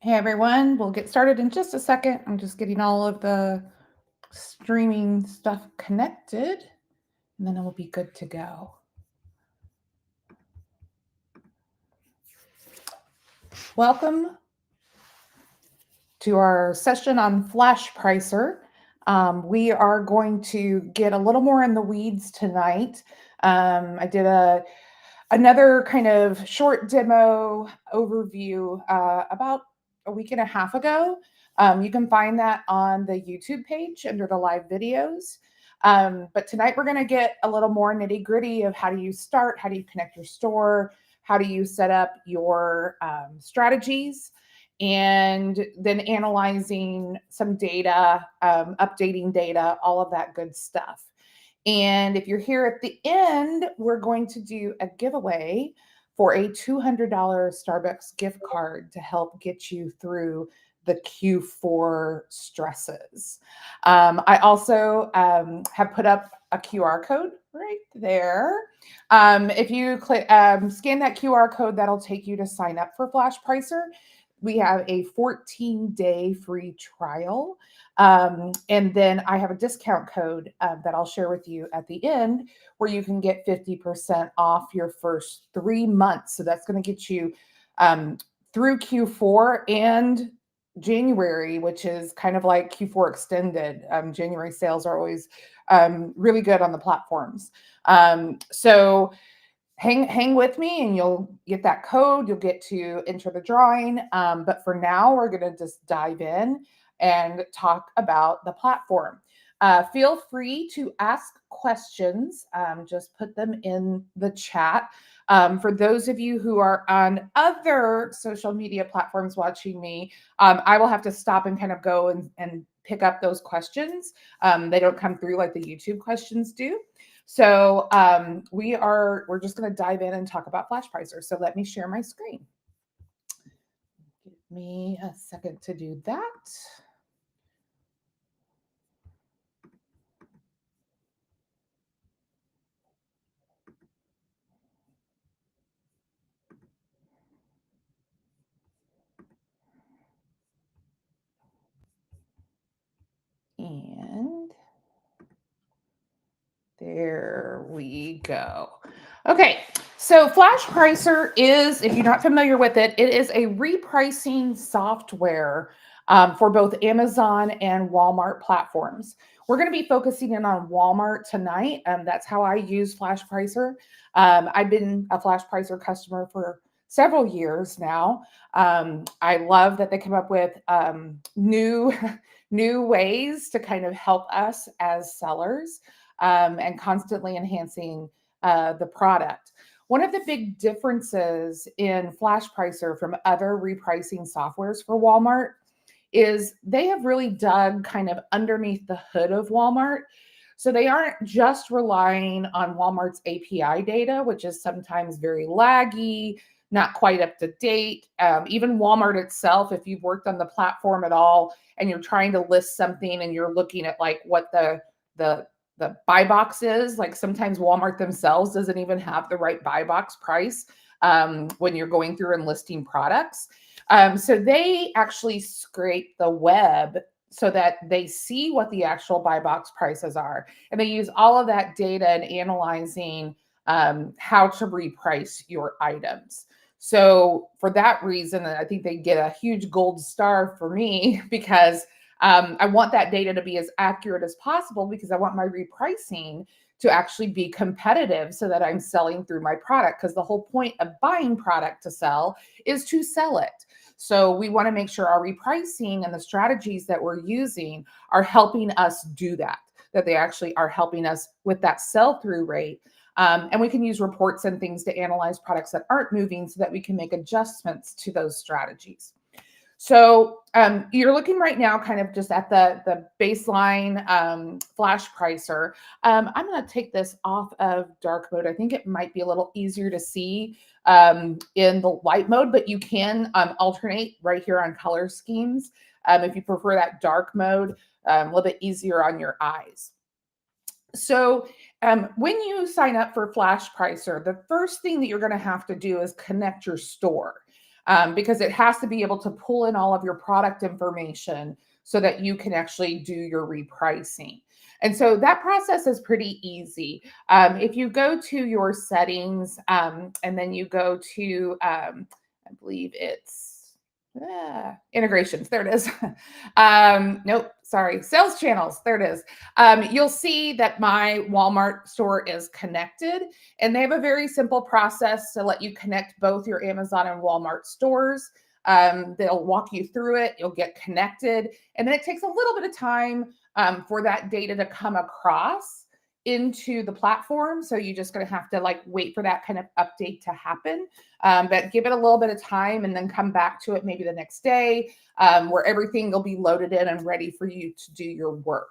Hey everyone, we'll get started in just a second. I'm just getting all of the streaming stuff connected, and then it will be good to go. Welcome to our session on Flashpricer. We are going to get a little more in the weeds tonight. I did another kind of short demo overview about a week and a half ago. You can find that on the YouTube page under the live videos. But tonight we're going to get a little more nitty gritty of how do you start, how do you connect your store, how do you set up your strategies, and then analyzing some data, updating data, all of that good stuff. And if you're here at the end, we're going to do a giveaway for a $200 Starbucks gift card to help get you through the Q4 stresses. I also have put up a QR code right there. If you click, scan that QR code, that'll take you to sign up for Flashpricer. We have a 14-day free trial. And then I have a discount code that I'll share with you at the end where you can get 50% off your first 3 months. So that's going to get you through Q4 and January, which is kind of like Q4 extended. January sales are always really good on the platforms. So hang with me and you'll get that code. You'll get to enter the drawing. But for now, we're going to just dive in and talk about the platform. Feel free to ask questions. Just put them in the chat. For those of you who are on other social media platforms watching me, I will have to stop and kind of go and pick up those questions. They don't come through like the YouTube questions do. So we're just going to dive in and talk about Flashpricer. So let me share my screen. Give me a second to do that. And there we go. Okay, so Flashpricer is, if you're not familiar with it, it is a repricing software for both Amazon and Walmart platforms. We're going to be focusing in on Walmart tonight. That's how I use Flashpricer. I've been a Flashpricer customer for several years now. I love that they come up with new new ways to kind of help us as sellers and constantly enhancing the product. One of the big differences in Flashpricer from other repricing softwares for Walmart is they have really dug kind of underneath the hood of Walmart. So they aren't just relying on Walmart's API data, which is sometimes very laggy, not quite up to date. Even Walmart itself, if you've worked on the platform at all and you're trying to list something and you're looking at like what the buy box is, like sometimes Walmart themselves doesn't even have the right buy box price when you're going through and listing products. So they actually scrape the web so that they see what the actual buy box prices are. And they use all of that data in analyzing how to reprice your items. So for that reason, I think they get a huge gold star for me because I want that data to be as accurate as possible because I want my repricing to actually be competitive so that I'm selling through my product. Because the whole point of buying product to sell is to sell it. So we want to make sure our repricing and the strategies that we're using are helping us do that, that they actually are helping us with that sell-through rate. And we can use reports and things to analyze products that aren't moving so that we can make adjustments to those strategies. So you're looking right now kind of just at the baseline Flashpricer. I'm going to take this off of dark mode. I think it might be a little easier to see in the light mode, but you can alternate right here on color schemes if you prefer that dark mode, a little bit easier on your eyes. So when you sign up for Flashpricer, the first thing that you're going to have to do is connect your store. because it has to be able to pull in all of your product information so that you can actually do your repricing. And so that process is pretty easy. If you go to your settings and then you go to, I believe it's integrations. There it is. Nope, sorry. Sales channels. There it is. You'll see that my Walmart store is connected, and they have a very simple process to let you connect both your Amazon and Walmart stores. They'll walk you through it. You'll get connected, and then it takes a little bit of time for that data to come across into the platform. So you're just going to have to like wait for that kind of update to happen, but give it a little bit of time and then come back to it maybe the next day where everything will be loaded in and ready for you to do your work.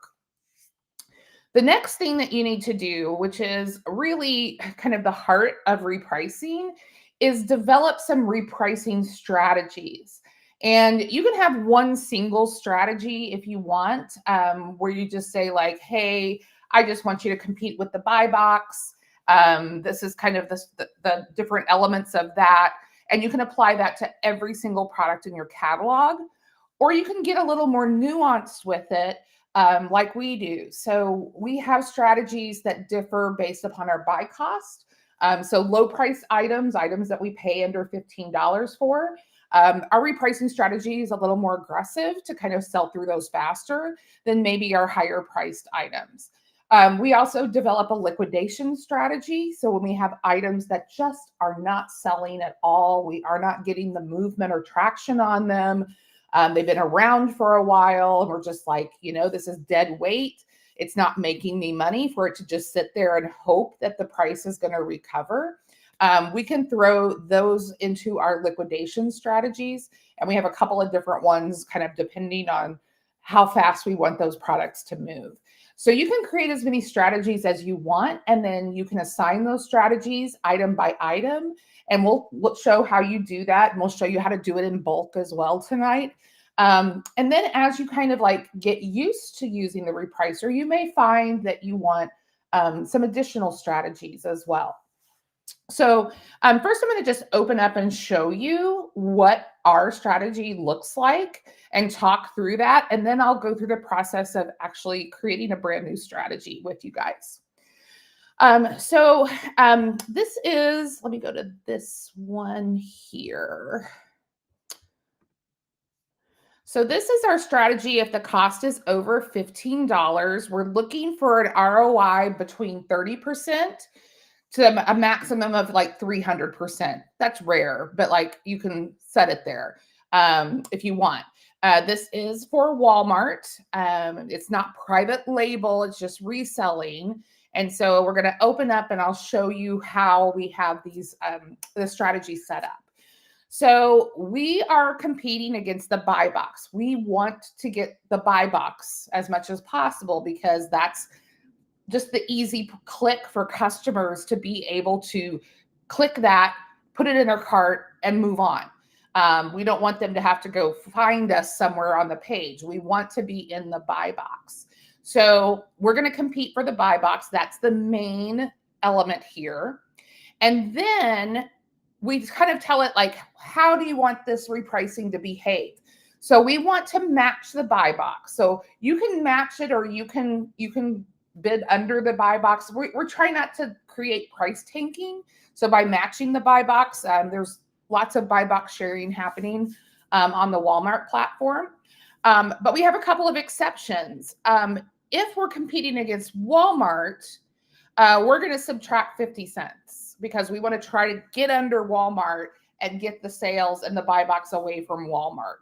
The next thing that you need to do, which is really kind of the heart of repricing, is develop some repricing strategies. And you can have one single strategy if you want, where you just say like, hey, I just want you to compete with the buy box. This is kind of the different elements of that. And you can apply that to every single product in your catalog. Or you can get a little more nuanced with it, like we do. So we have strategies that differ based upon our buy cost. So low price items that we pay under $15 for, our repricing strategy is a little more aggressive to kind of sell through those faster than maybe our higher priced items. We also develop a liquidation strategy. So when we have items that just are not selling at all, we are not getting the movement or traction on them. They've been around for a while and we're just like, this is dead weight. It's not making me money for it to just sit there and hope that the price is going to recover. We can throw those into our liquidation strategies. And we have a couple of different ones kind of depending on how fast we want those products to move. So you can create as many strategies as you want, and then you can assign those strategies item by item. And we'll show how you do that. And we'll show you how to do it in bulk as well tonight. And then as you kind of like get used to using the repricer, you may find that you want some additional strategies as well. So first I'm going to just open up and show you what our strategy looks like and talk through that. And then I'll go through the process of actually creating a brand new strategy with you guys. This is, let me go to this one here. So this is our strategy. If the cost is over $15, we're looking for an ROI between 30% to a maximum of like 300%. That's rare, but like you can set it there if you want. This is for Walmart. It's not private label, it's just reselling. And so we're going to open up and I'll show you how we have these the strategy set up. So we are competing against the buy box. We want to get the buy box as much as possible because that's just the easy click for customers to be able to click that, put it in their cart, and move on. We don't want them to have to go find us somewhere on the page. We want to be in the buy box. So we're going to compete for the buy box. That's the main element here. And then we kind of tell it like, how do you want this repricing to behave? So we want to match the buy box. So you can match it or you can bid under the buy box. We're trying not to create price tanking. So by matching the buy box, there's lots of buy box sharing happening on the Walmart platform. But we have a couple of exceptions. If we're competing against Walmart, we're going to subtract 50 cents because we want to try to get under Walmart and get the sales and the buy box away from Walmart.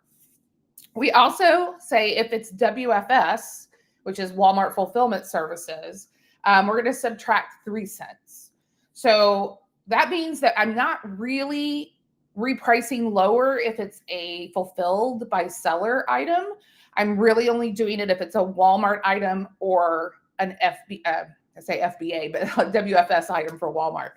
We also say if it's WFS, which is Walmart Fulfillment Services, we're going to subtract 3 cents. So that means that I'm not really repricing lower if it's a fulfilled by seller item. I'm really only doing it if it's a Walmart item or an FBA, but a WFS item for Walmart.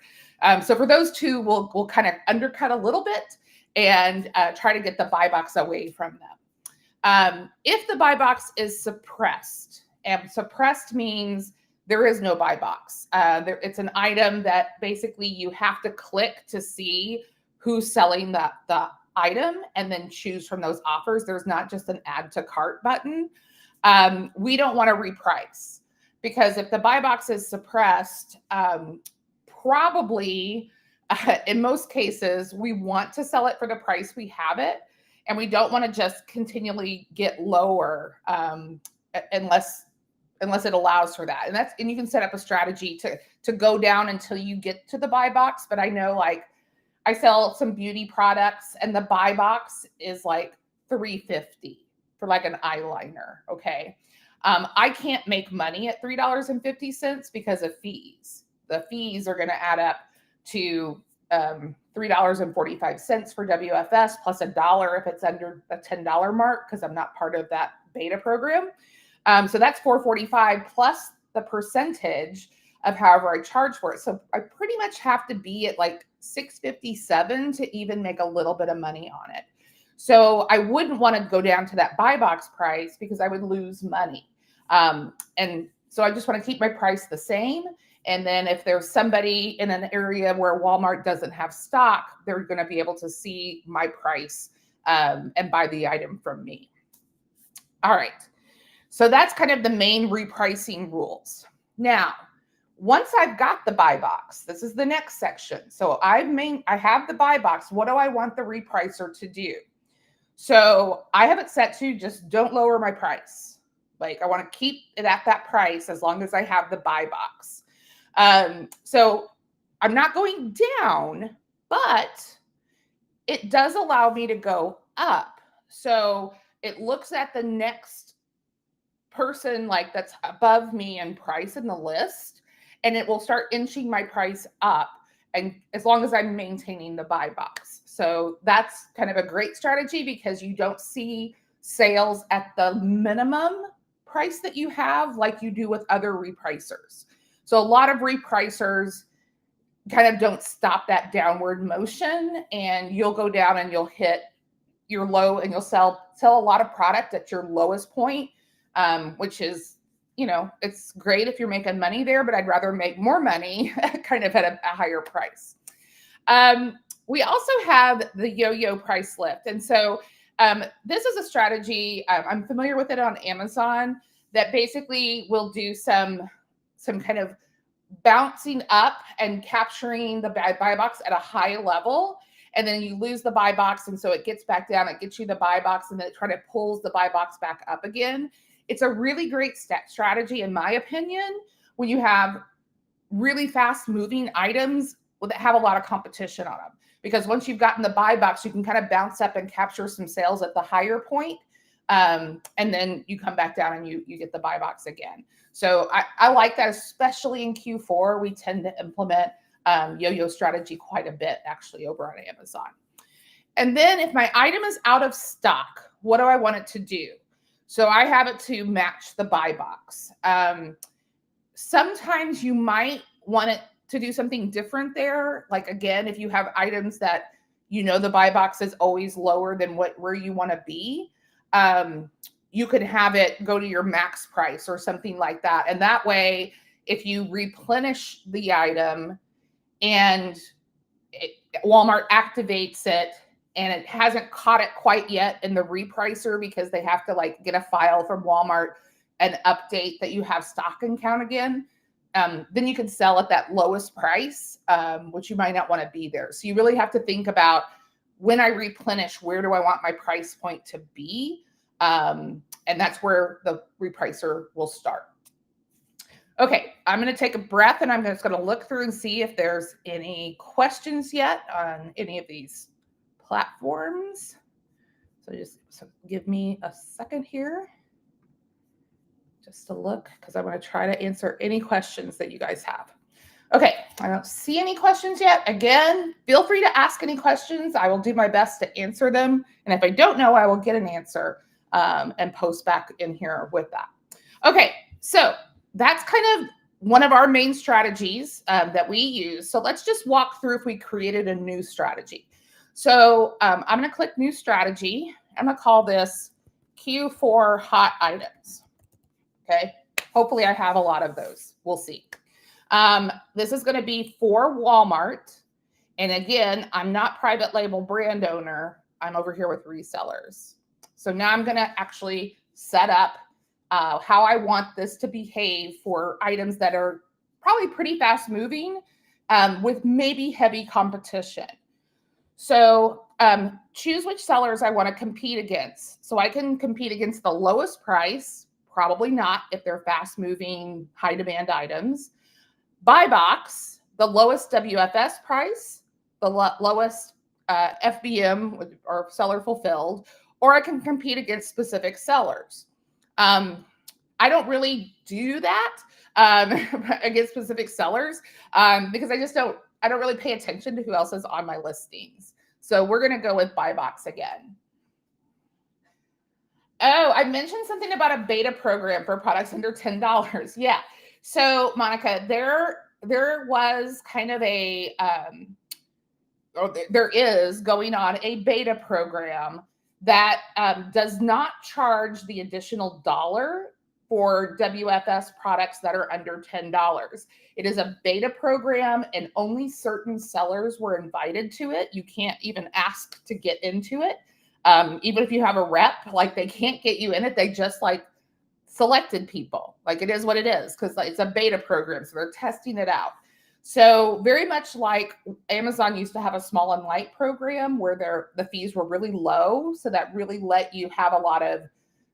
So for those two, we'll kind of undercut a little bit and try to get the buy box away from them. If the buy box is suppressed, and suppressed means there is no buy box. It's an item that basically you have to click to see who's selling the item and then choose from those offers. There's not just an add to cart button. We don't want to reprice, because if the buy box is suppressed, probably in most cases, we want to sell it for the price we have it. And we don't want to just continually get lower unless it allows for that. And you can set up a strategy to go down until you get to the buy box. But I know, like, I sell some beauty products and the buy box is like $3.50 for like an eyeliner. Okay. I can't make money at $3.50 because of fees. The fees are going to add up to $3.45 for WFS plus $1 if it's under the $10 mark, because I'm not part of that beta program. So that's $4.45 plus the percentage of however I charge for it. So I pretty much have to be at like $6.57 to even make a little bit of money on it. So I wouldn't want to go down to that buy box price because I would lose money. And so I just want to keep my price the same. And then if there's somebody in an area where Walmart doesn't have stock, they're going to be able to see my price and buy the item from me. All right. So that's kind of the main repricing rules. Now, once I've got the buy box, this is the next section. So I have the buy box. What do I want the repricer to do? So I have it set to just don't lower my price. Like, I want to keep it at that price as long as I have the buy box. So I'm not going down, but it does allow me to go up. So it looks at the next person, like, that's above me in price in the list, and it will start inching my price up, and as long as I'm maintaining the buy box. So that's kind of a great strategy because you don't see sales at the minimum price that you have like you do with other repricers. So a lot of repricers kind of don't stop that downward motion, and you'll go down and you'll hit your low, and you'll sell a lot of product at your lowest point, which is, it's great if you're making money there, but I'd rather make more money kind of at a higher price. We also have the yo-yo price lift. And so this is a strategy, I'm familiar with it on Amazon, that basically will do some kind of bouncing up and capturing the buy box at a high level. And then you lose the buy box. And so it gets back down, it gets you the buy box, and then it kind of pulls the buy box back up again. It's a really great strategy, in my opinion, when you have really fast moving items that have a lot of competition on them. Because once you've gotten the buy box, you can kind of bounce up and capture some sales at the higher point. And then you come back down and you get the buy box again. So I like that, especially in Q4. We tend to implement yo-yo strategy quite a bit, actually, over on Amazon. And then if my item is out of stock, what do I want it to do? So I have it to match the buy box. Sometimes you might want it to do something different there. Like, again, if you have items that the buy box is always lower than where you want to be, you could have it go to your max price or something like that. And that way, if you replenish the item and Walmart activates it and it hasn't caught it quite yet in the repricer because they have to get a file from Walmart and update that you have stock and count again, then you can sell at that lowest price, which you might not want to be there. So you really have to think about, when I replenish, where do I want my price point to be? And that's where the repricer will start. Okay, I'm going to take a breath, and I'm just going to look through and see if there's any questions yet on any of these platforms. So just give me a second here just to look, because I want to try to answer any questions that you guys have. Okay, I don't see any questions yet. Again, feel free to ask any questions. I will do my best to answer them. And if I don't know, I will get an answer and post back in here with that. Okay, so that's kind of one of our main strategies that we use. So let's just walk through if we created a new strategy. So I'm going to click New Strategy. I'm going to call this Q4 Hot Items. Okay, hopefully I have a lot of those. We'll see. This is going to be for Walmart. And again, I'm not private label brand owner. I'm over here with resellers. So now I'm going to actually set up how I want this to behave for items that are probably pretty fast moving with maybe heavy competition. So choose which sellers I want to compete against. So I can compete against the lowest price, probably not if they're fast moving, high demand items. Buy box, the lowest WFS price, the lowest FBM or seller fulfilled, or I can compete against specific sellers. I don't really do that against specific sellers because I don't really pay attention to who else is on my listings. So we're going to go with buy box again. Oh, I mentioned something about a beta program for products under $10. Yeah. So Monica, there was kind of a, or there is going on a beta program that does not charge the additional dollar for WFS products that are under $10. It is a beta program and only certain sellers were invited to it. You can't even ask to get into it. Even if you have a rep, like they can't get you in it. They just like selected people. Like it is what it is because it's a beta program. So they're testing it out. So very much like Amazon used to have a small and light program where the fees were really low. So that really let you have a lot of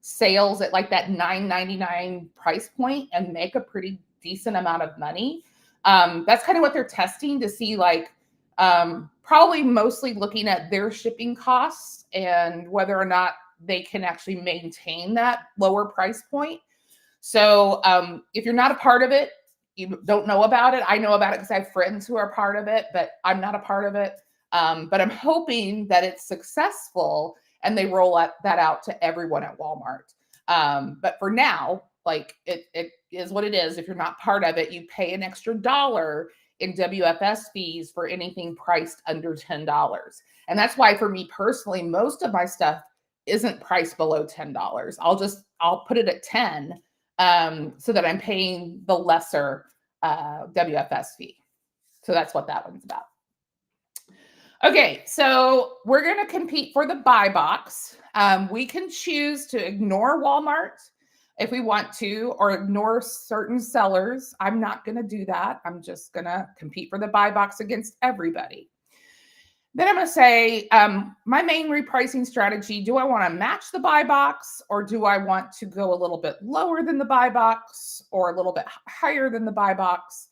sales at like that $9.99 price point and make a pretty decent amount of money. That's kind of what they're testing to see, like probably mostly looking at their shipping costs and whether or not they can actually maintain that lower price point. So if you're not a part of it, you don't know about it. I know about it because I have friends who are part of it, but I'm not a part of it. But I'm hoping that it's successful and they roll that out to everyone at Walmart. But for now, like it is what it is. If you're not part of it, you pay an extra $1 in WFS fees for anything priced under $10. And that's why for me personally, most of my stuff isn't priced below $10. I'll put it at 10 so that I'm paying the lesser WFS fee. So that's what that one's about. Okay, so we're going to compete for the buy box. We can choose to ignore Walmart if we want to, or ignore certain sellers. I'm not going to do that. I'm just going to compete for the buy box against everybody. Then I'm going to say my main repricing strategy, do I want to match the buy box or do I want to go a little bit lower than the buy box or a little bit higher than the buy box?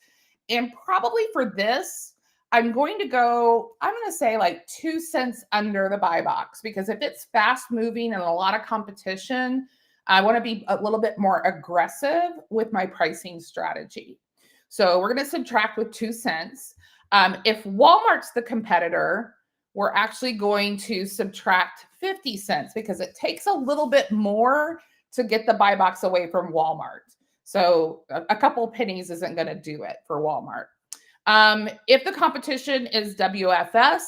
And probably for this, I'm going to say like 2 cents under the buy box because if it's fast moving and a lot of competition, I want to be a little bit more aggressive with my pricing strategy. So we're going to subtract with 2 cents. If Walmart's the competitor, we're actually going to subtract 50 cents because it takes a little bit more to get the buy box away from Walmart. So a couple pennies isn't going to do it for Walmart. If the competition is WFS,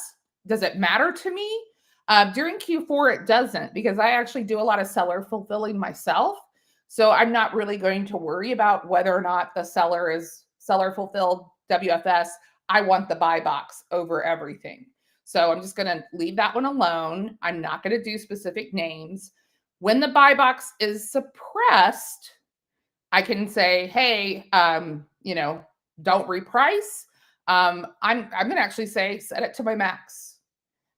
does it matter to me? During Q4, it doesn't because I actually do a lot of seller fulfilling myself. So I'm not really going to worry about whether or not the seller is seller fulfilled WFS. I want the buy box over everything. So I'm just going to leave that one alone. I'm not going to do specific names. When the buy box is suppressed, I can say, hey, don't reprice. I'm going to actually say set it to my max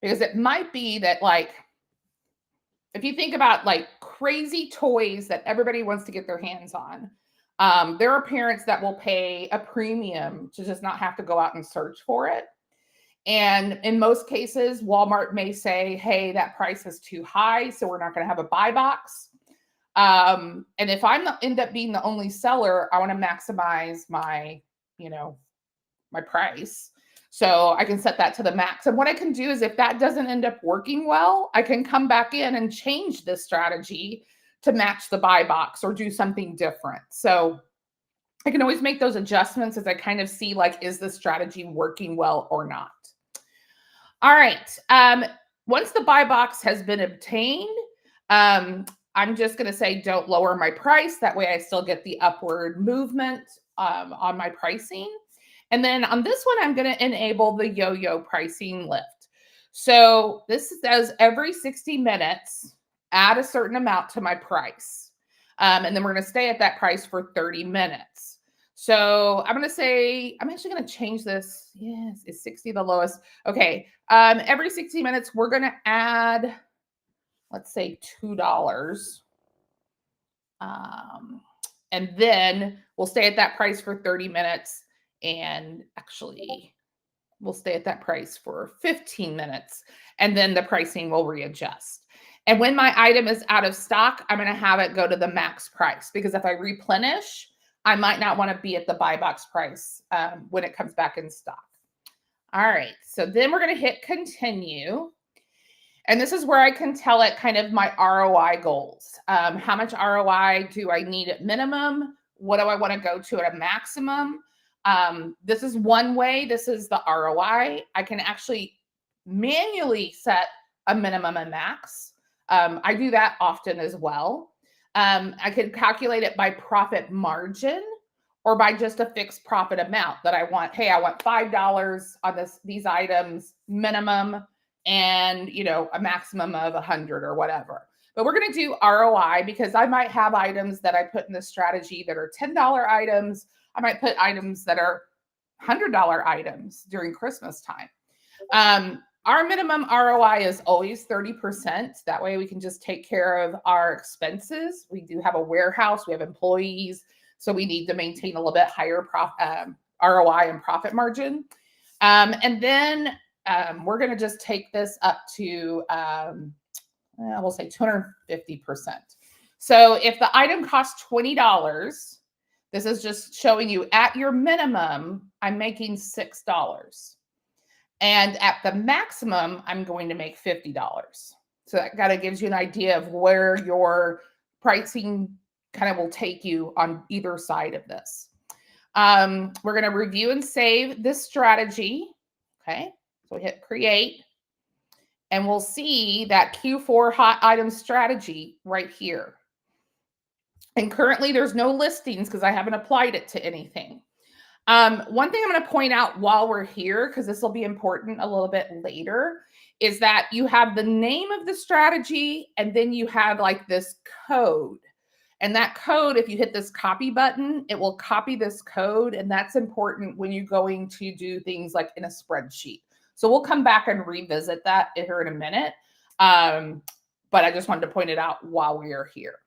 because it might be that like if you think about like crazy toys that everybody wants to get their hands on, there are parents that will pay a premium to just not have to go out and search for it. And in most cases, Walmart may say, hey, that price is too high, so we're not going to have a buy box. And if end up being the only seller, I want to maximize my price. So I can set that to the max. And what I can do is if that doesn't end up working well, I can come back in and change this strategy to match the buy box or do something different. So I can always make those adjustments as I kind of see like, is the strategy working well or not? All right. Once the buy box has been obtained, I'm just going to say don't lower my price. That way I still get the upward movement on my pricing. And then on this one, I'm going to enable the yo-yo pricing lift. So this says every 60 minutes, add a certain amount to my price. And then we're going to stay at that price for 30 minutes. So I'm going to say, I'm actually going to change this. Yes, is 60 the lowest? Okay. Every 60 minutes, we're going to add, let's say $2. And then we'll stay at that price for 30 minutes. And actually, we'll stay at that price for 15 minutes. And then the pricing will readjust. And when my item is out of stock, I'm going to have it go to the max price, because if I replenish, I might not want to be at the buy box price when it comes back in stock. All right. So then we're going to hit continue. And this is where I can tell it kind of my ROI goals. How much ROI do I need at minimum? What do I want to go to at a maximum? This is one way. This is the ROI. I can actually manually set a minimum and max. I do that often as well. I can calculate it by profit margin or by just a fixed profit amount that I want. Hey, I want $5 on these items minimum, and a maximum of 100 or whatever. But we're going to do ROI because I might have items that I put in this strategy that are $10 items. I might put items that are $100 items during Christmas time. Our minimum ROI is always 30%. That way we can just take care of our expenses. We do have a warehouse, we have employees, so we need to maintain a little bit higher ROI and profit margin. And then we're going to just take this up to, we'll say 250%. So if the item costs $20, this is just showing you at your minimum, I'm making $6. And at the maximum, I'm going to make $50. So that kind of gives you an idea of where your pricing kind of will take you on either side of this. We're going to review and save this strategy. Okay. So we hit create, and we'll see that Q4 hot item strategy right here. And currently there's no listings because I haven't applied it to anything. One thing I'm going to point out while we're here, because this will be important a little bit later, is that you have the name of the strategy, and then you have like this code. And that code, if you hit this copy button, it will copy this code. And that's important when you're going to do things like in a spreadsheet. So we'll come back and revisit that here in a minute. But I just wanted to point it out while we are here.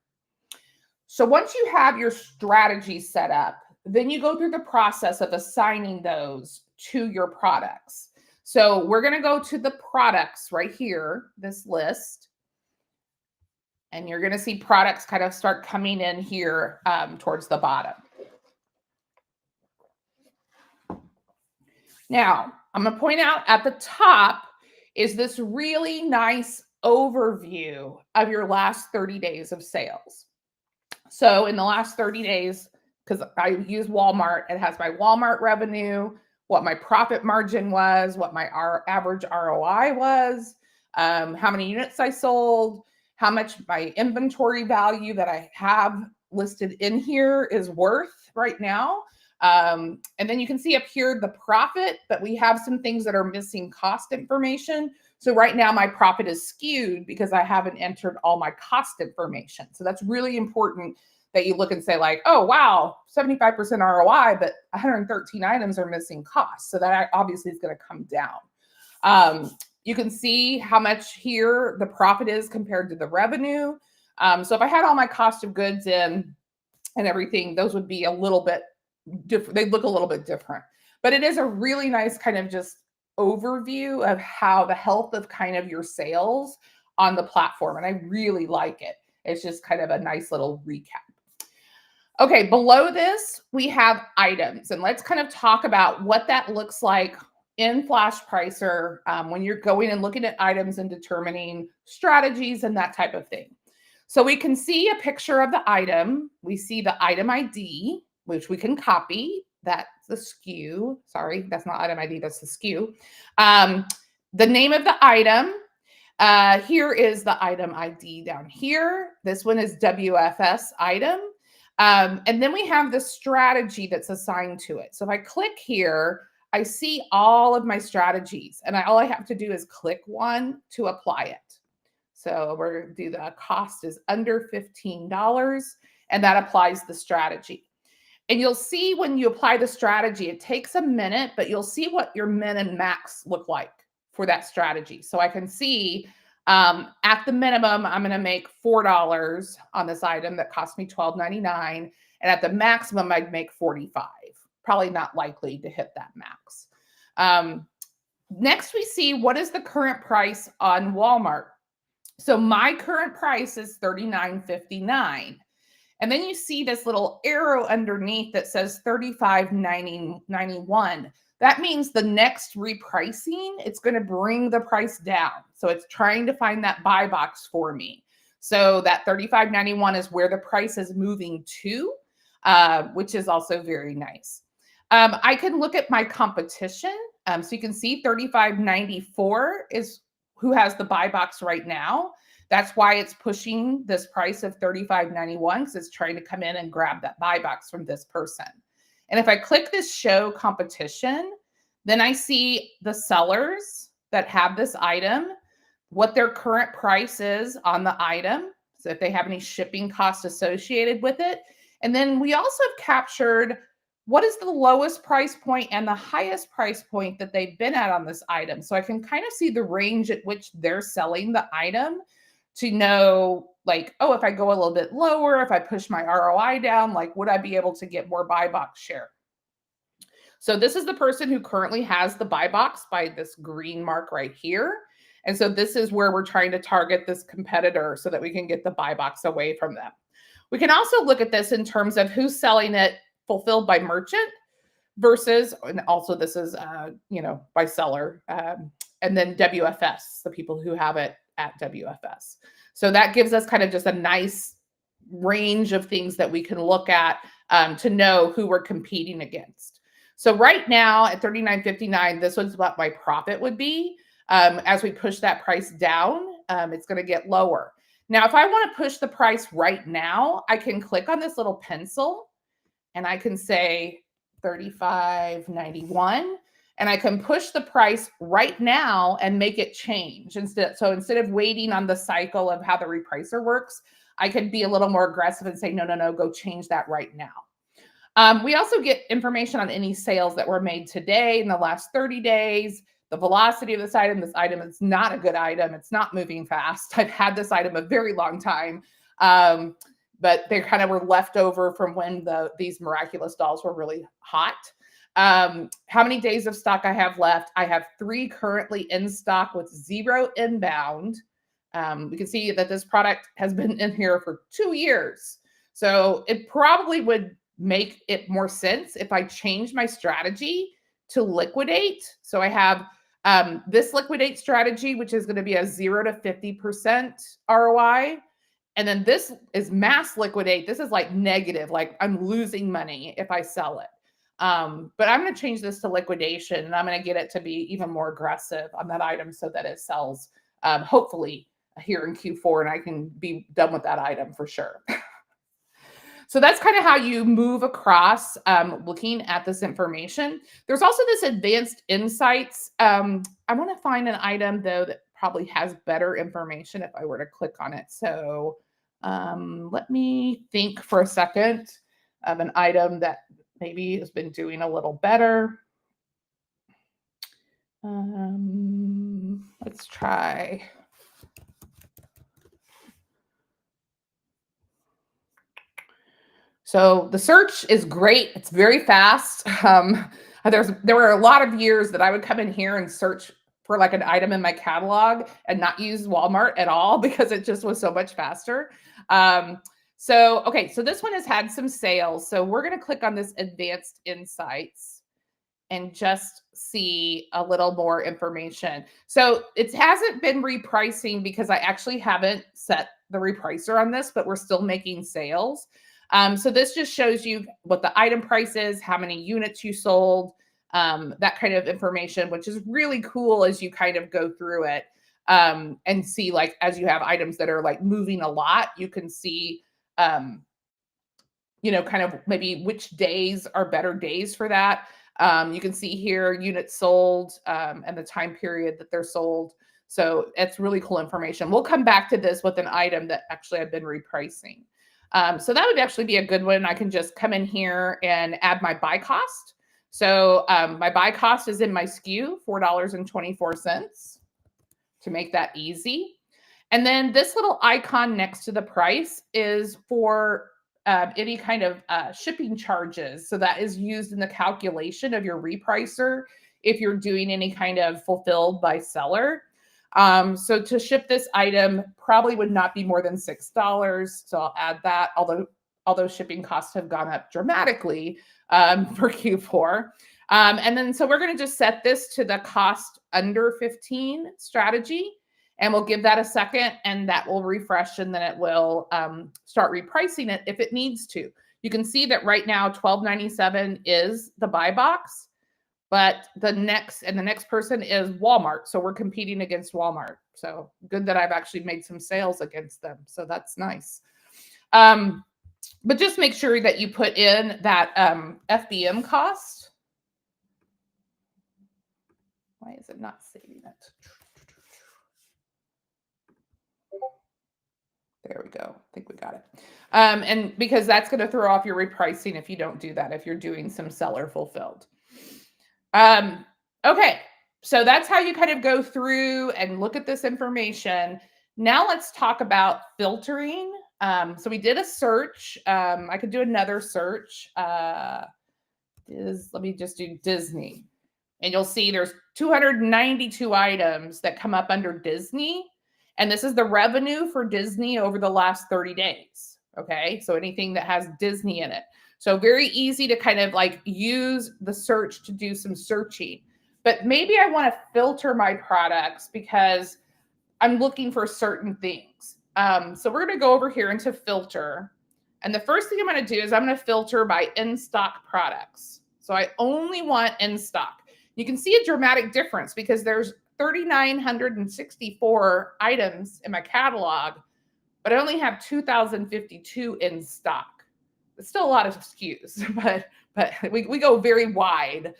So once you have your strategy set up, then you go through the process of assigning those to your products. So we're going to go to the products right here, this list. And you're going to see products kind of start coming in here towards the bottom. Now, I'm going to point out at the top is this really nice overview of your last 30 days of sales. So in the last 30 days, because I use Walmart, it has my Walmart revenue, what my profit margin was, what my average ROI was, how many units I sold, how much my inventory value that I have listed in here is worth right now. And then you can see up here the profit, but we have some things that are missing cost information. So right now my profit is skewed because I haven't entered all my cost information. So that's really important that you look and say like, oh, wow, 75% ROI, but 113 items are missing costs. So that obviously is going to come down. You can see how much here the profit is compared to the revenue. So if I had all my cost of goods in and everything, those would be a little bit different. They'd look a little bit different. But it is a really nice kind of just overview of how the health of kind of your sales on the platform. And I really like it. It's just kind of a nice little recap. Okay, below this, we have items. And let's kind of talk about what that looks like in Flashpricer when you're going and looking at items and determining strategies and that type of thing. So we can see a picture of the item. We see the item ID, which we can copy. That's the SKU. Sorry, that's not item ID, that's the SKU. The name of the item. Here is the item ID down here. This one is WFS item. And then we have the strategy that's assigned to it. So if I click here, I see all of my strategies, and all I have to do is click one to apply it. So we're going to do the cost is under $15, and that applies the strategy. And you'll see when you apply the strategy, it takes a minute, but you'll see what your min and max look like for that strategy. So I can see at the minimum, I'm going to make $4 on this item that cost me $12.99. And at the maximum, I'd make $45. Probably not likely to hit that max. Next, we see what is the current price on Walmart. So my current price is $39.59. And then you see this little arrow underneath that says $35.91. That means the next repricing, it's going to bring the price down. So it's trying to find that buy box for me. So that $35.91 is where the price is moving to, which is also very nice. I can look at my competition. So you can see $35.94 is who has the buy box right now. That's why it's pushing this price of $35.91 because it's trying to come in and grab that buy box from this person. And if I click this show competition, then I see the sellers that have this item, what their current price is on the item. So if they have any shipping costs associated with it. And then we also have captured what is the lowest price point and the highest price point that they've been at on this item. So I can kind of see the range at which they're selling the item to know, like, oh, if I go a little bit lower, if I push my ROI down, like, would I be able to get more buy box share? So this is the person who currently has the buy box by this green mark right here. And so this is where we're trying to target this competitor so that we can get the buy box away from them. We can also look at this in terms of who's selling it fulfilled by merchant versus, and also this is, by seller, and then WFS, the people who have it at WFS. So that gives us kind of just a nice range of things that we can look at to know who we're competing against. So right now at $39.59, this was what my profit would be. As we push that price down, it's going to get lower. Now, if I want to push the price right now, I can click on this little pencil and I can say $35.91. And I can push the price right now and make it change. So instead of waiting on the cycle of how the repricer works, I could be a little more aggressive and say, no, go change that right now. We also get information on any sales that were made today in the last 30 days, the velocity of this item. This item is not a good item. It's not moving fast. I've had this item a very long time, but they kind of were left over from when these miraculous dolls were really hot. How many days of stock I have left? I have 3 currently in stock with 0 inbound. We can see that this product has been in here for 2 years. So it probably would make it more sense if I change my strategy to liquidate. So I have this liquidate strategy, which is going to be a 0 to 50% ROI. And then this is mass liquidate. This is like negative, like I'm losing money if I sell it. But I'm going to change this to liquidation, and I'm going to get it to be even more aggressive on that item so that it sells hopefully here in Q4, and I can be done with that item for sure. So that's kind of how you move across looking at this information. There's also this advanced insights. I want to find an item, though, that probably has better information if I were to click on it. So let me think for a second of an item that maybe has been doing a little better. Let's try. So the search is great. It's very fast. There were a lot of years that I would come in here and search for like an item in my catalog and not use Walmart at all because it just was so much faster. So this one has had some sales. So we're going to click on this advanced insights and just see a little more information. So it hasn't been repricing because I actually haven't set the repricer on this, but we're still making sales. So this just shows you what the item price is, how many units you sold, that kind of information, which is really cool as you kind of go through it and see, like, as you have items that are like moving a lot, you can see, kind of maybe which days are better days for that. You can see here units sold and the time period that they're sold. So it's really cool information. We'll come back to this with an item that actually I've been repricing. So that would actually be a good one. I can just come in here and add my buy cost. So my buy cost is in my SKU, $4.24 to make that easy. And then this little icon next to the price is for any kind of shipping charges. So that is used in the calculation of your repricer if you're doing any kind of fulfilled by seller. So to ship this item probably would not be more than $6. So I'll add that, although shipping costs have gone up dramatically for Q4. And then so we're going to just set this to the cost under 15 strategy. And we'll give that a second and that will refresh and then it will start repricing it if it needs to. You can see that right now $12.97 is the buy box, but the next person is Walmart. So we're competing against Walmart. So good that I've actually made some sales against them. So that's nice. But just make sure that you put in that FBM cost. Why is it not saving it? There we go. I think we got it. And because that's going to throw off your repricing if you don't do that, if you're doing some seller fulfilled. Okay, so that's how you kind of go through and look at this information. Now let's talk about filtering. So we did a search. I could do another search. Let me just do Disney. And you'll see there's 292 items that come up under Disney. And this is the revenue for Disney over the last 30 days. Okay, so anything that has Disney in it. So very easy to kind of like use the search to do some searching. But maybe I want to filter my products because I'm looking for certain things. So we're going to go over here into filter. And the first thing I'm going to do is I'm going to filter by in-stock products. So I only want in-stock. You can see a dramatic difference because there's 3,964 items in my catalog, but I only have 2,052 in stock. It's still a lot of SKUs, but we go very wide,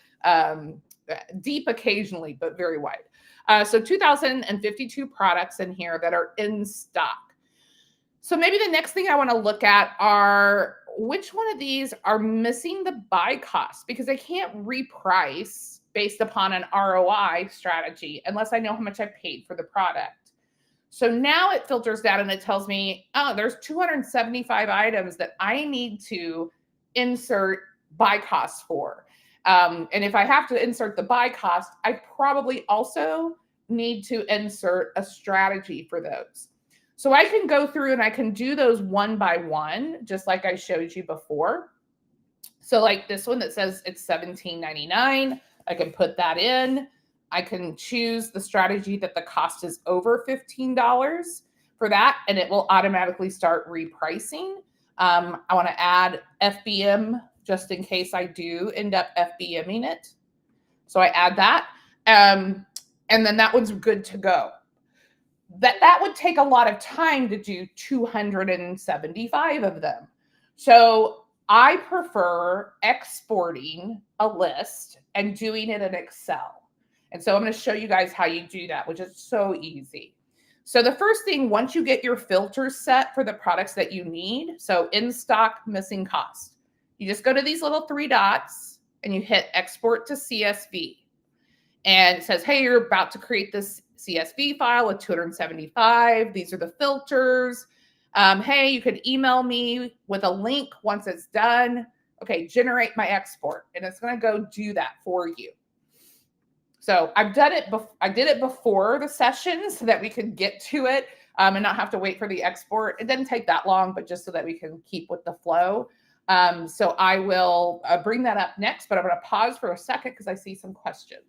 deep occasionally, but very wide. So 2,052 products in here that are in stock. So maybe the next thing I want to look at are which one of these are missing the buy cost, because I can't reprice based upon an ROI strategy unless I know how much I paid for the product. So now it filters down and it tells me, oh, there's 275 items that I need to insert buy costs for. And if I have to insert the buy cost, I probably also need to insert a strategy for those. So I can go through and I can do those one by one, just like I showed you before. So like this one that says it's $17.99, I can put that in. I can choose the strategy that the cost is over $15 for that, and it will automatically start repricing. I want to add FBM just in case I do end up FBMing it. So I add that, and then that one's good to go. That would take a lot of time to do 275 of them. So I prefer exporting a list and doing it in Excel. And so I'm going to show you guys how you do that, which is so easy. So the first thing, once you get your filters set for the products that you need, so in stock, missing cost, you just go to these little three dots and you hit export to CSV. And it says, hey, you're about to create this CSV file with 275. These are the filters. Hey, you can email me with a link once it's done. Okay, generate my export. And it's going to go do that for you. So I've done it. I did it before the session so that we could get to it and not have to wait for the export. It didn't take that long, but just so that we can keep with the flow. So I will bring that up next, but I'm going to pause for a second because I see some questions.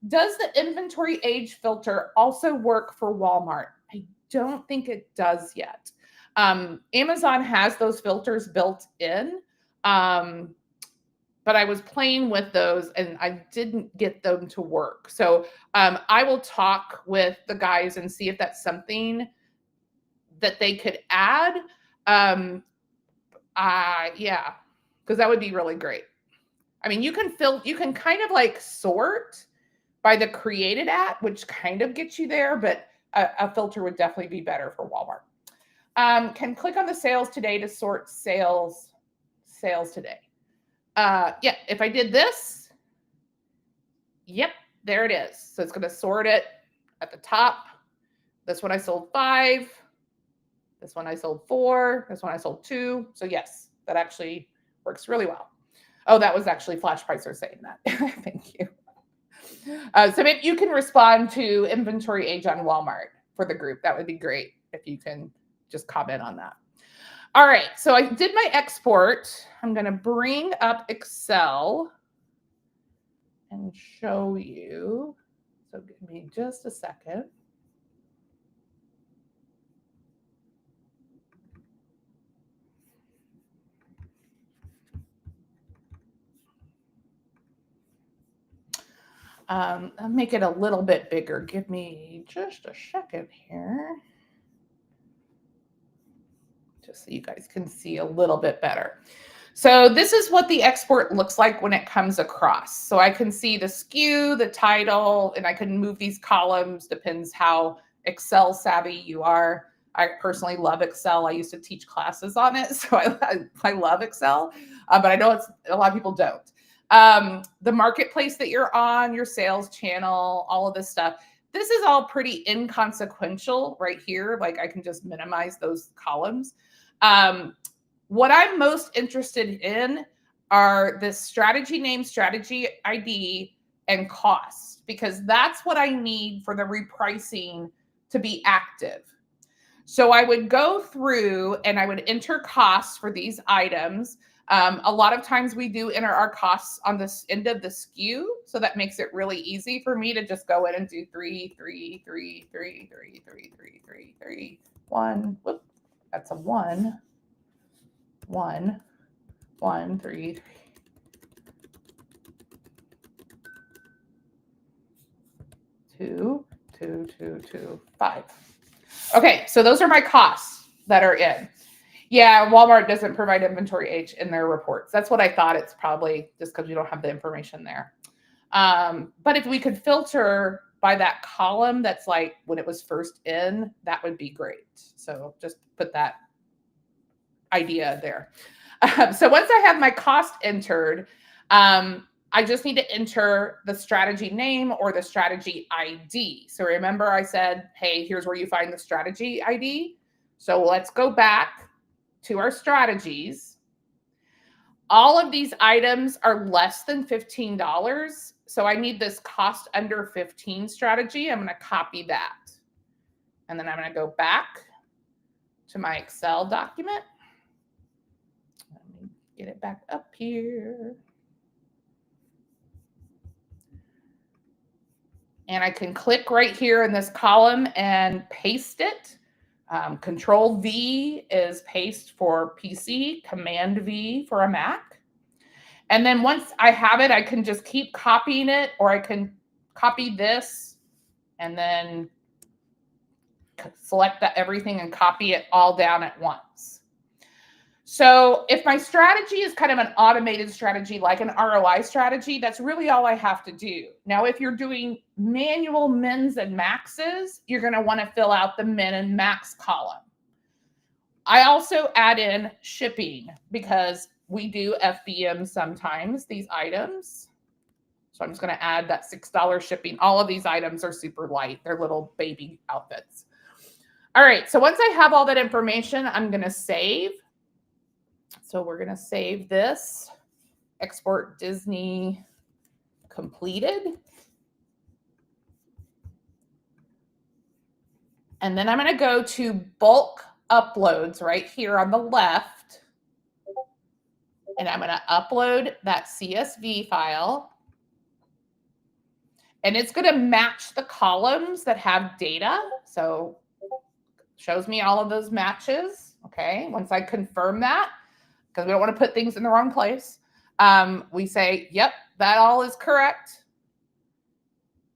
Does the inventory age filter also work for Walmart? I don't think it does yet. Amazon has those filters built in, but I was playing with those and I didn't get them to work. So I will talk with the guys and see if that's something that they could add. Yeah, because that would be really great. I mean, you can kind of like sort by the created at, which kind of gets you there, but a filter would definitely be better for Walmart. Can click on the sales today to sort sales today. Yeah, if I did this, yep, there it is. So it's going to sort it at the top. This one I sold 5. This one I sold 4. This one I sold 2. So yes, that actually works really well. Oh, that was actually Flashpricer saying that. Thank you. So maybe you can respond to inventory age on Walmart for the group. That would be great if you can just comment on that. All right, so I did my export. I'm going to bring up Excel and show you. So give me just a second. I'll make it a little bit bigger. Give me just a second here. Just so you guys can see a little bit better. So this is what the export looks like when it comes across. So I can see the SKU, the title, and I can move these columns, depends how Excel savvy you are. I personally love Excel. I used to teach classes on it, so I love Excel, but I know a lot of people don't. The marketplace that you're on, your sales channel, all of this stuff. This is all pretty inconsequential right here. Like I can just minimize those columns. What I'm most interested in are the strategy name, strategy ID, and cost, because that's what I need for the repricing to be active. So I would go through and I would enter costs for these items. A lot of times we do enter our costs on this end of the SKU. So that makes it really easy for me to just go in and do 3, 3, 3, 3, 3, 3, 3, 3, 3, 1. Whoop, that's a 1. 1, 1, 3, 2, 2, 2, 2, 5. Okay, so those are my costs that are in. Yeah, Walmart doesn't provide inventory age in their reports. That's what I thought. It's probably just because we don't have the information there. But if we could filter by that column that's like when it was first in, that would be great. So just put that idea there. So once I have my cost entered, I just need to enter the strategy name or the strategy ID. So remember I said, hey, here's where you find the strategy ID. So let's go back to our strategies. All of these items are less than $15. So I need this cost under 15 strategy. I'm going to copy that. And then I'm going to go back to my Excel document. Let me get it back up here. And I can click right here in this column and paste it. Control V is paste for PC, Command V for a Mac. And then once I have it, I can just keep copying it, or I can copy this and then select everything and copy it all down at once. So if my strategy is kind of an automated strategy, like an ROI strategy, that's really all I have to do. Now, if you're doing manual mins and maxes, you're going to want to fill out the min and max column. I also add in shipping because we do FBM sometimes, these items. So I'm just going to add that $6 shipping. All of these items are super light. They're little baby outfits. All right. So once I have all that information, I'm going to save. So we're going to save this, export Disney completed. And then I'm going to go to bulk uploads right here on the left. And I'm going to upload that CSV file. And it's going to match the columns that have data. So shows me all of those matches. Okay, once I confirm that, because we don't want to put things in the wrong place, we say, yep, that all is correct.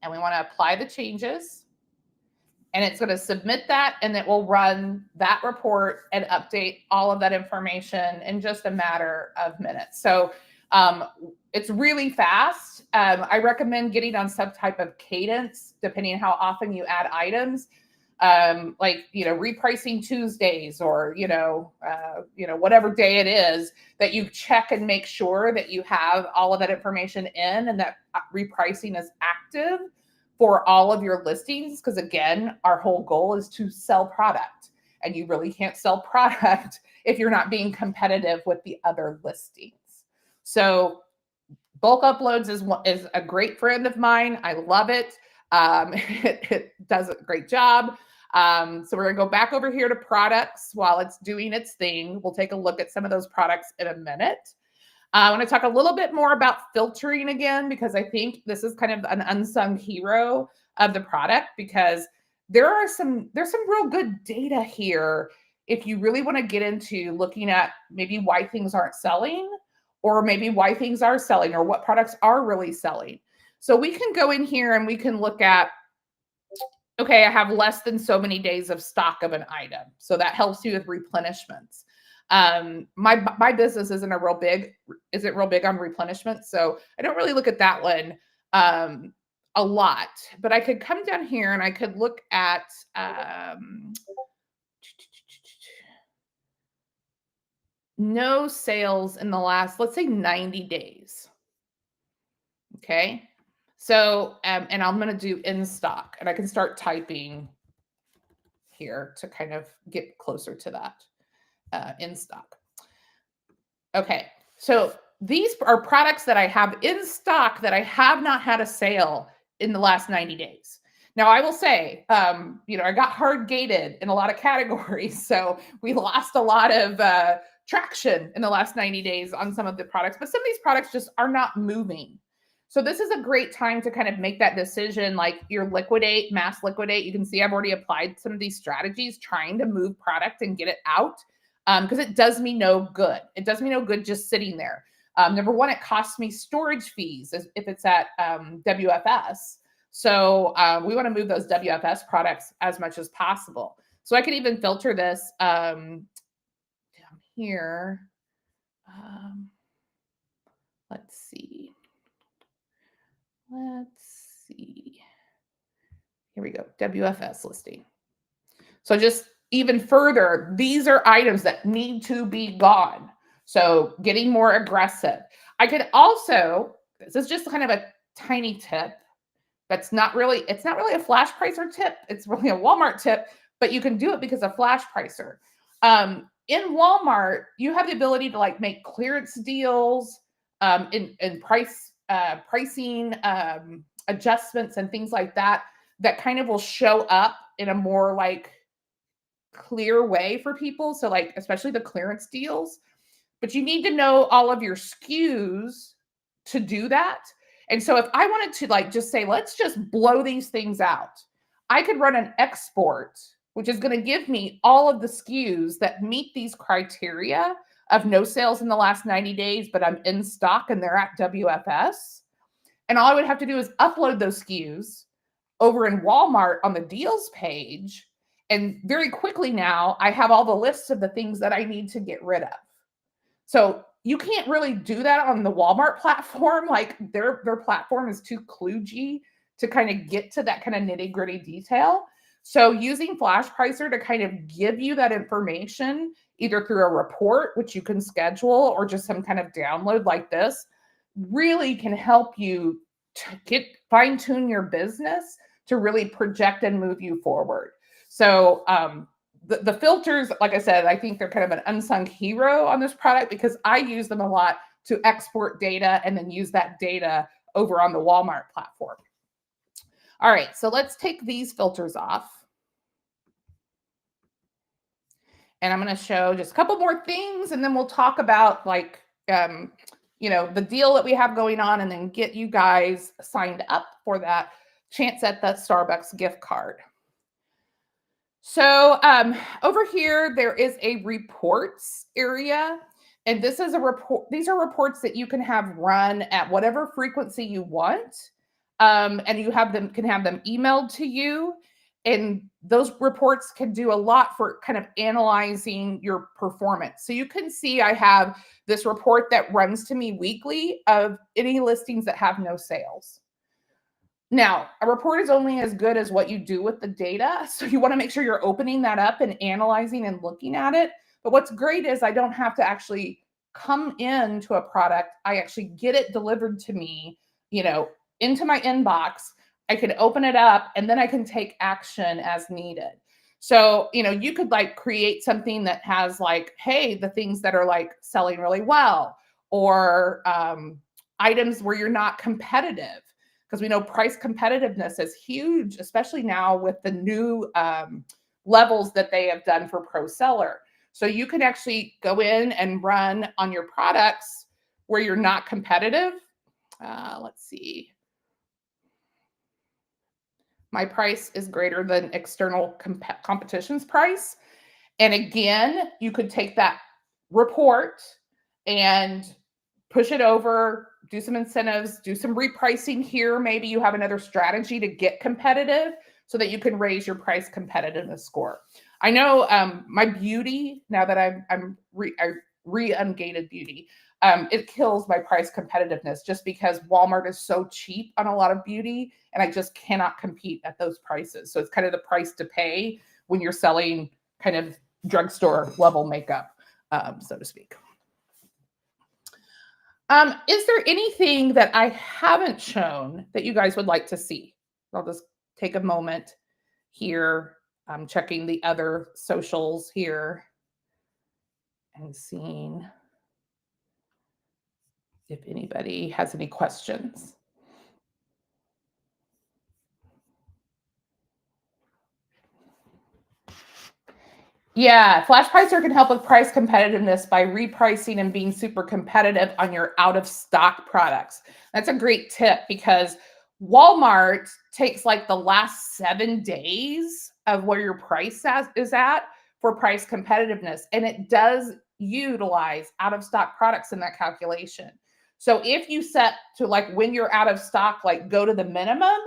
And we want to apply the changes. And it's going to submit that, and it will run that report and update all of that information in just a matter of minutes. So Um, it's really fast. I recommend getting on some type of cadence, depending on how often you add items. Like, repricing Tuesdays, or, whatever day it is, that you check and make sure that you have all of that information in, and that repricing is active for all of your listings. Because again, our whole goal is to sell product, and you really can't sell product if you're not being competitive with the other listings. So bulk uploads is a great friend of mine. I love it. It does a great job. So we're going to go back over here to products while it's doing its thing. We'll take a look at some of those products in a minute. I want to talk a little bit more about filtering again, because I think this is kind of an unsung hero of the product, because there's some real good data here if you really want to get into looking at maybe why things aren't selling, or maybe why things are selling, or what products are really selling. So we can go in here and we can look at, okay, I have less than so many days of stock of an item. So that helps you with replenishments. My business isn't real big on replenishment. So I don't really look at that one a lot, but I could come down here and I could look at no sales in the last, let's say 90 days. Okay. So, and I'm going to do in stock, and I can start typing here to kind of get closer to that in stock. Okay. So these are products that I have in stock that I have not had a sale in the last 90 days. Now, I will say, I got hard gated in a lot of categories. So we lost a lot of traction in the last 90 days on some of the products, but some of these products just are not moving. So this is a great time to kind of make that decision, like your liquidate, mass liquidate. You can see I've already applied some of these strategies trying to move product and get it out, because it does me no good. It does me no good just sitting there. Number one, it costs me storage fees if it's at WFS. So we want to move those WFS products as much as possible. So I could even filter this down here. Let's see. Here we go. WFS listing. So just even further, these are items that need to be gone. So getting more aggressive. I could also, this is just kind of a tiny tip. It's not really a Flashpricer tip. It's really a Walmart tip, but you can do it because of Flashpricer. In Walmart, you have the ability to make clearance deals, in pricing adjustments and things like that kind of will show up in a more clear way for people. So especially the clearance deals, but you need to know all of your SKUs to do that. And so if I wanted to just say, let's just blow these things out, I could run an export, which is going to give me all of the SKUs that meet these criteria of no sales in the last 90 days, but I'm in stock and they're at WFS. And all I would have to do is upload those SKUs over in Walmart on the deals page. And very quickly now I have all the lists of the things that I need to get rid of. So you can't really do that on the Walmart platform. Their platform is too kludgy to kind of get to that kind of nitty gritty detail. So using Flashpricer to kind of give you that information, either through a report, which you can schedule, or just some kind of download like this, really can help you to fine tune your business to really project and move you forward. So the filters, like I said, I think they're kind of an unsung hero on this product, because I use them a lot to export data and then use that data over on the Walmart platform. All right, so let's take these filters off. And I'm going to show just a couple more things, and then we'll talk about the deal that we have going on, and then get you guys signed up for that chance at the Starbucks gift card. So over here, there is a reports area, and this is a report. These are reports that you can have run at whatever frequency you want, and you can have them emailed to you. And those reports can do a lot for kind of analyzing your performance. So you can see I have this report that runs to me weekly of any listings that have no sales. Now, a report is only as good as what you do with the data. So you want to make sure you're opening that up and analyzing and looking at it. But what's great is I don't have to actually come into a product. I actually get it delivered to me, into my inbox. I can open it up and then I can take action as needed. So, you could like create something that has like, hey, the things that are like selling really well, or items where you're not competitive, because we know price competitiveness is huge, especially now with the new levels that they have done for pro seller. So you can actually go in and run on your products where you're not competitive. Let's see. My price is greater than external competition's price. And again, you could take that report and push it over, do some incentives, do some repricing here. Maybe you have another strategy to get competitive so that you can raise your price competitiveness score. I know my beauty, now that I re-ungated beauty, it kills my price competitiveness just because Walmart is so cheap on a lot of beauty and I just cannot compete at those prices. So it's kind of the price to pay when you're selling kind of drugstore level makeup, so to speak. Is there anything that I haven't shown that you guys would like to see? I'll just take a moment here. I'm checking the other socials here and seeing if anybody has any questions. Yeah, Flashpricer can help with price competitiveness by repricing and being super competitive on your out of stock products. That's a great tip because Walmart takes like the last 7 days of where your price is at for price competitiveness, and it does utilize out of stock products in that calculation. So if you set to like when you're out of stock, like go to the minimum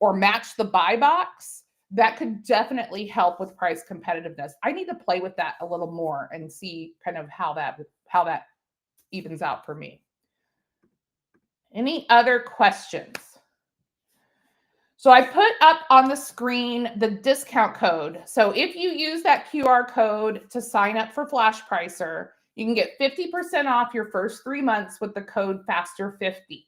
or match the buy box, that could definitely help with price competitiveness. I need to play with that a little more and see kind of how that evens out for me. Any other questions? So I put up on the screen the discount code. So if you use that QR code to sign up for Flashpricer, you can get 50% off your first 3 months with the code FASTER50.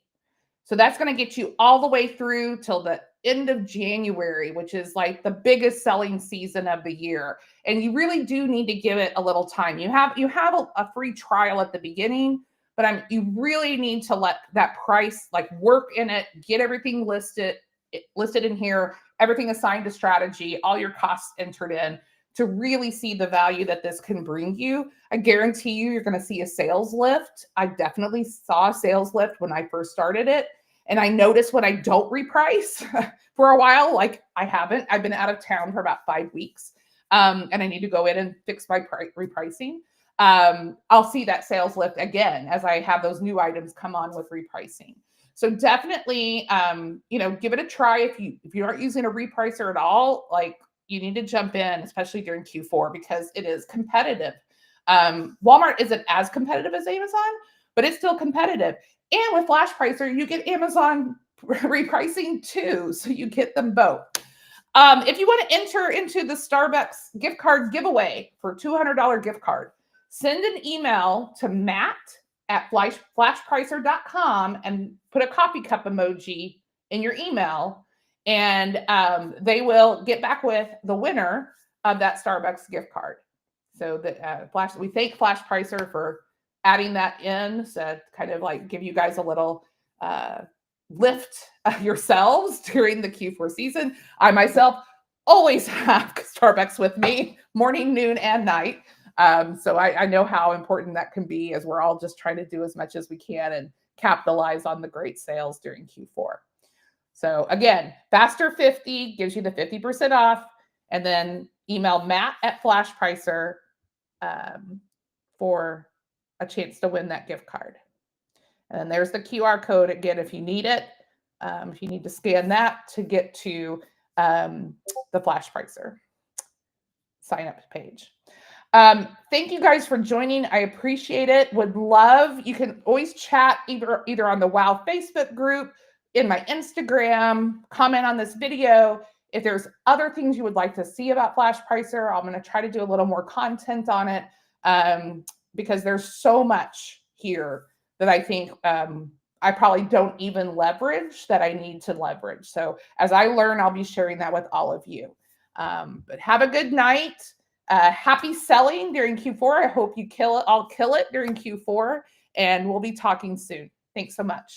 So that's going to get you all the way through till the end of January, which is like the biggest selling season of the year. And you really do need to give it a little time. You have a free trial at the beginning, but you really need to let that price like work in it, get everything listed in here, everything assigned to strategy, all your costs entered in, to really see the value that this can bring you. I guarantee you're going to see a sales lift. I definitely saw a sales lift when I first started it. And I noticed when I don't reprice for a while, like I've been out of town for about 5 weeks, and I need to go in and fix my repricing. I'll see that sales lift again as I have those new items come on with repricing. So definitely, give it a try. If you aren't using a repricer at all, like you need to jump in, especially during Q4, because it is competitive. Walmart isn't as competitive as Amazon, but it's still competitive. And with Flashpricer, you get Amazon repricing too, so you get them both. If you want to enter into the Starbucks gift card giveaway for $200 gift card, send an email to matt@flashpricer.com and put a coffee cup emoji in your email, and they will get back with the winner of that Starbucks gift card. So that we thank Flashpricer for adding that in, so kind of like give you guys a little lift yourselves during the Q4 season. I myself always have Starbucks with me, morning, noon, and night. So I know how important that can be, as we're all just trying to do as much as we can and capitalize on the great sales during Q4. So again, FASTER50 gives you the 50% off, and then email matt@flashpricer for a chance to win that gift card. And then there's the QR code again if you need it. If you need to scan that to get to the Flashpricer sign up page. Thank you guys for joining. I appreciate it. Would love, you can always chat either on the WOW Facebook group, in my Instagram, comment on this video. If there's other things you would like to see about Flashpricer, I'm going to try to do a little more content on it because there's so much here that I think I probably don't even leverage that I need to leverage. So as I learn, I'll be sharing that with all of you. But have a good night. Happy selling during Q4. I hope you kill it. I'll kill it during Q4, and we'll be talking soon. Thanks so much.